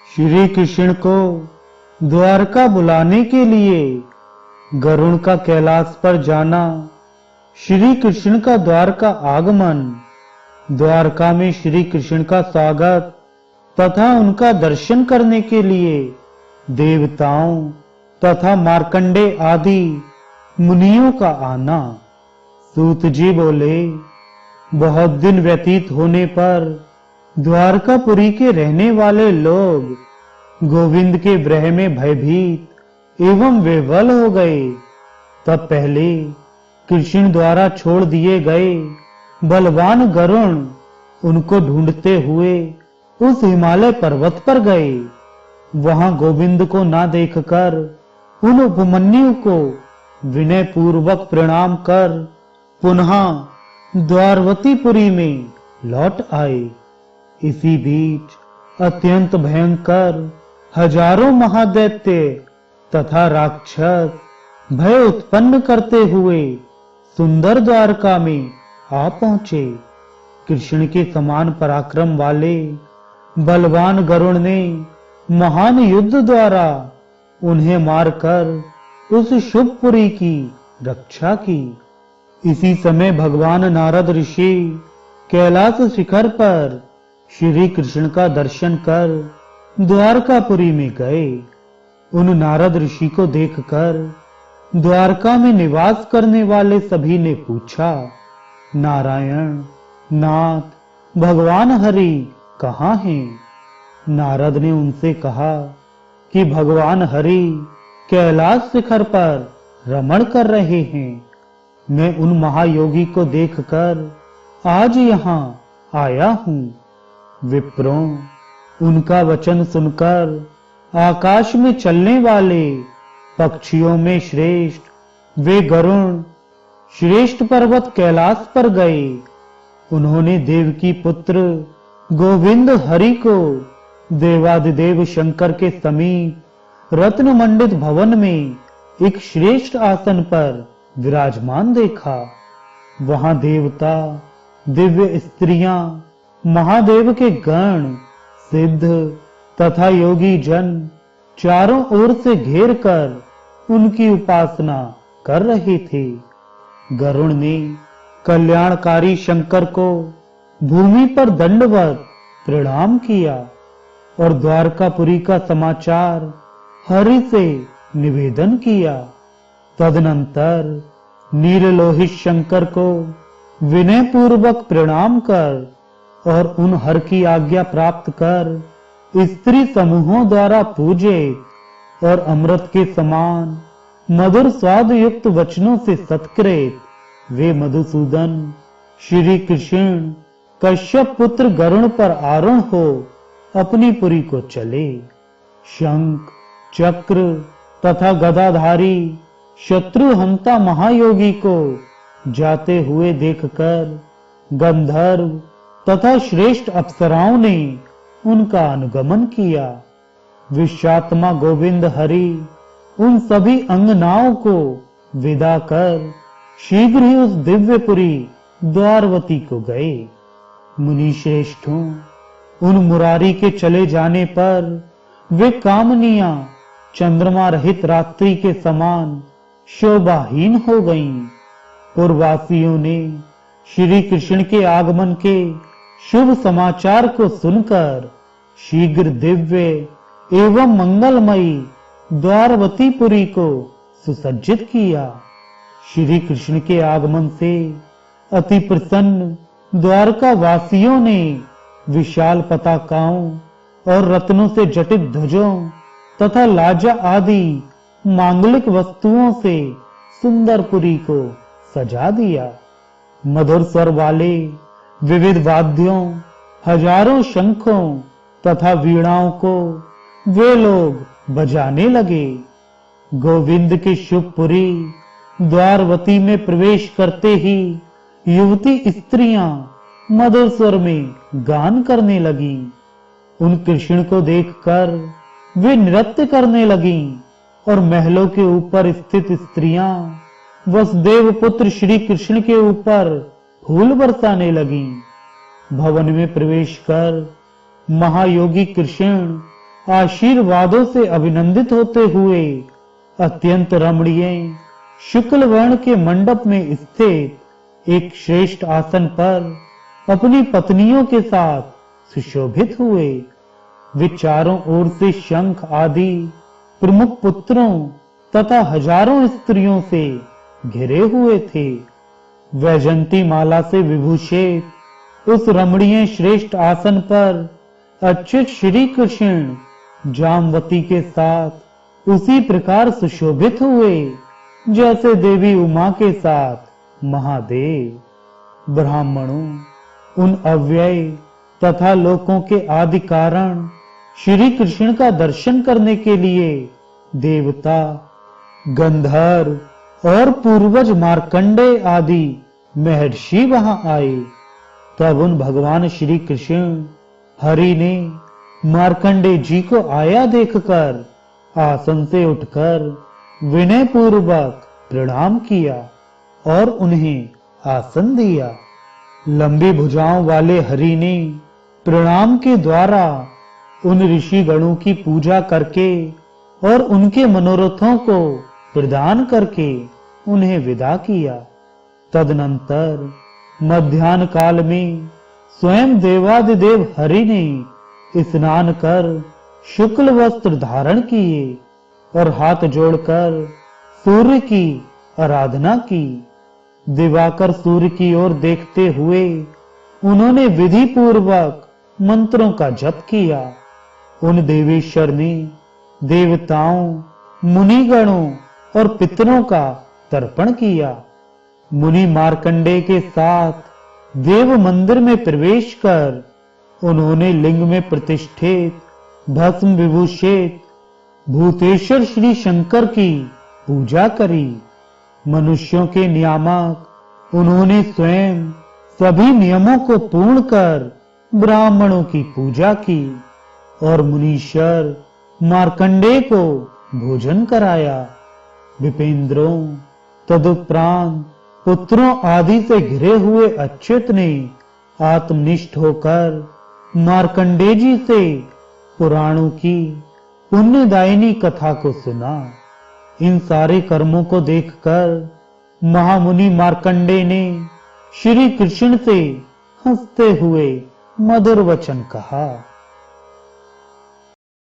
श्री कृष्ण को द्वारका बुलाने के लिए गरुण का कैलाश पर जाना। श्री कृष्ण का द्वारका आगमन। द्वारका में श्री कृष्ण का स्वागत तथा उनका दर्शन करने के लिए देवताओं तथा मार्कंडे आदि मुनियों का आना। सूत जी बोले, बहुत दिन व्यतीत होने पर द्वारकापुरी के रहने वाले लोग गोविंद के विरह में भयभीत एवं विह्वल हो गए। तब पहले कृष्ण द्वारा छोड़ दिए गए बलवान गरुण उनको ढूंढते हुए उस हिमालय पर्वत पर गए। वहां गोविंद को ना देखकर उन उपमन्यु को विनय पूर्वक प्रणाम कर पुनः द्वारवतीपुरी में लौट आए। इसी बीच अत्यंत भयंकर हजारों महादैत्य तथा राक्षस भय उत्पन्न करते हुए सुंदर द्वारका में आ पहुंचे। कृष्ण के समान पराक्रम वाले बलवान गरुण ने महान युद्ध द्वारा उन्हें मारकर उस शुभपुरी की रक्षा की। इसी समय भगवान नारद ऋषि कैलाश शिखर पर श्री कृष्ण का दर्शन कर द्वारकापुरी में गए। उन नारद ऋषि को देखकर द्वारका में निवास करने वाले सभी ने पूछा, नारायण नाथ भगवान हरि कहाँ हैं? नारद ने उनसे कहा कि भगवान हरि कैलाश शिखर पर रमण कर रहे हैं। मैं उन महायोगी को देखकर आज यहाँ आया हूँ। विप्रों, उनका वचन सुनकर आकाश में चलने वाले पक्षियों में श्रेष्ठ वे गरुण श्रेष्ठ पर्वत कैलाश पर गए। उन्होंने देवकी पुत्र गोविंद हरि को देवादिदेव शंकर के समीप रत्न मंडित भवन में एक श्रेष्ठ आसन पर विराजमान देखा। वहां देवता, दिव्य स्त्रियां, महादेव के गण, सिद्ध तथा योगी जन चारों ओर से घेर कर उनकी उपासना कर रहे थे। गरुण ने कल्याणकारी शंकर को भूमि पर दंडवत प्रणाम किया और द्वारकापुरी का समाचार हरि से निवेदन किया। तदनंतर नीललोहित शंकर को विनय पूर्वक प्रणाम कर और उन हर की आज्ञा प्राप्त कर स्त्री समूहों द्वारा पूजे और अमृत के समान मधुर स्वाद युक्त वचनों से सत्कृत वे मधुसूदन श्री कृष्ण कश्यप पुत्र गरुण पर आरूढ़ हो अपनी पुरी को चले। शंख चक्र तथा गदाधारी शत्रुहंता महायोगी को जाते हुए देखकर गंधर्व तथा श्रेष्ठ अप्सराओं ने उनका अनुगमन किया। विश्वात्मा गोविंद हरि उन सभी अंगनाओं को विदा कर शीघ्र ही उस दिव्यपुरी द्वारवती को गए। मुनि श्रेष्ठों, उन मुरारी के चले जाने पर वे कामनियां चंद्रमा रहित रात्रि के समान शोभाहीन हो गईं। पूर्ववासियों ने श्री कृष्ण के आगमन के शुभ समाचार को सुनकर शीघ्र दिव्य एवं मंगलमयी द्वारवतीपुरी को सुसज्जित किया। श्री कृष्ण के आगमन से अति प्रसन्न द्वारका वासियों ने विशाल पताकाओं और रत्नों से जटित ध्वजों तथा लाजा आदि मांगलिक वस्तुओं से सुंदरपुरी को सजा दिया। मधुर स्वर वाले विविध वाद्यों, हजारों शंखों तथा वीणाओं को वे लोग बजाने लगे। गोविंद की शुभपुरी द्वारवती में प्रवेश करते ही युवती स्त्रियां मधुर स्वर में गान करने लगी। उन कृष्ण को देखकर वे नृत्य करने लगीं और महलों के ऊपर स्थित स्त्रियां वसुदेव पुत्र श्री कृष्ण के ऊपर फूल बरसाने लगीं। भवन में प्रवेश कर महायोगी कृष्ण आशीर्वादों से अभिनंदित होते हुए अत्यंत रमणीय शुक्ल वर्ण के मंडप में स्थित एक श्रेष्ठ आसन पर अपनी पत्नियों के साथ सुशोभित हुए। वे चारों ओर से शंख आदि प्रमुख पुत्रों तथा हजारों स्त्रियों से घिरे हुए थे। वैजंती माला से विभूषित उस रमणीय श्रेष्ठ आसन पर अच्युत श्री कृष्ण जामवती के साथ उसी प्रकार सुशोभित हुए जैसे देवी उमा के साथ महादेव। ब्राह्मणों, उन अव्यय तथा लोकों के आदि कारण श्री कृष्ण का दर्शन करने के लिए देवता, गंधर्व और पूर्वज मार्कंडेय आदि महर्षि वहां आए। तब उन भगवान श्री कृष्ण हरि ने मार्कंडेय जी को आया देखकर आसन से उठकर विनय पूर्वक प्रणाम किया और उन्हें आसन दिया। लंबी भुजाओं वाले हरि ने प्रणाम के द्वारा उन ऋषि गणों की पूजा करके और उनके मनोरथों को प्रदान करके उन्हें विदा किया। तदनंतर मध्याह्न काल में स्वयं देवादिदेव हरि ने स्नान कर शुक्ल वस्त्र धारण किए और हाथ जोड़कर सूर्य की आराधना की। दिवाकर सूर्य की ओर देखते हुए उन्होंने विधि पूर्वक मंत्रों का जप किया। उन देवेश्वर ने देवताओं, मुनिगणों और पितरों का तर्पण किया। मुनि मार्कंडेय के साथ देव मंदिर में प्रवेश कर उन्होंने लिंग में प्रतिष्ठित भस्म विभूषित भूतेश्वर श्री शंकर की पूजा करी। मनुष्यों के नियामक उन्होंने स्वयं सभी नियमों को पूर्ण कर ब्राह्मणों की पूजा की और मुनीश्वर मार्कंडेय को भोजन कराया। विपेंद्रों, तदुपरांत पुत्रों आदि से घिरे हुए अच्युत ने आत्मनिष्ठ होकर मार्कंडेय जी से पुराणों की पुण्यदायिनी कथा को सुना। इन सारे कर्मों को देखकर महामुनि मार्कंडेय ने श्री कृष्ण से हंसते हुए मधुर वचन कहा।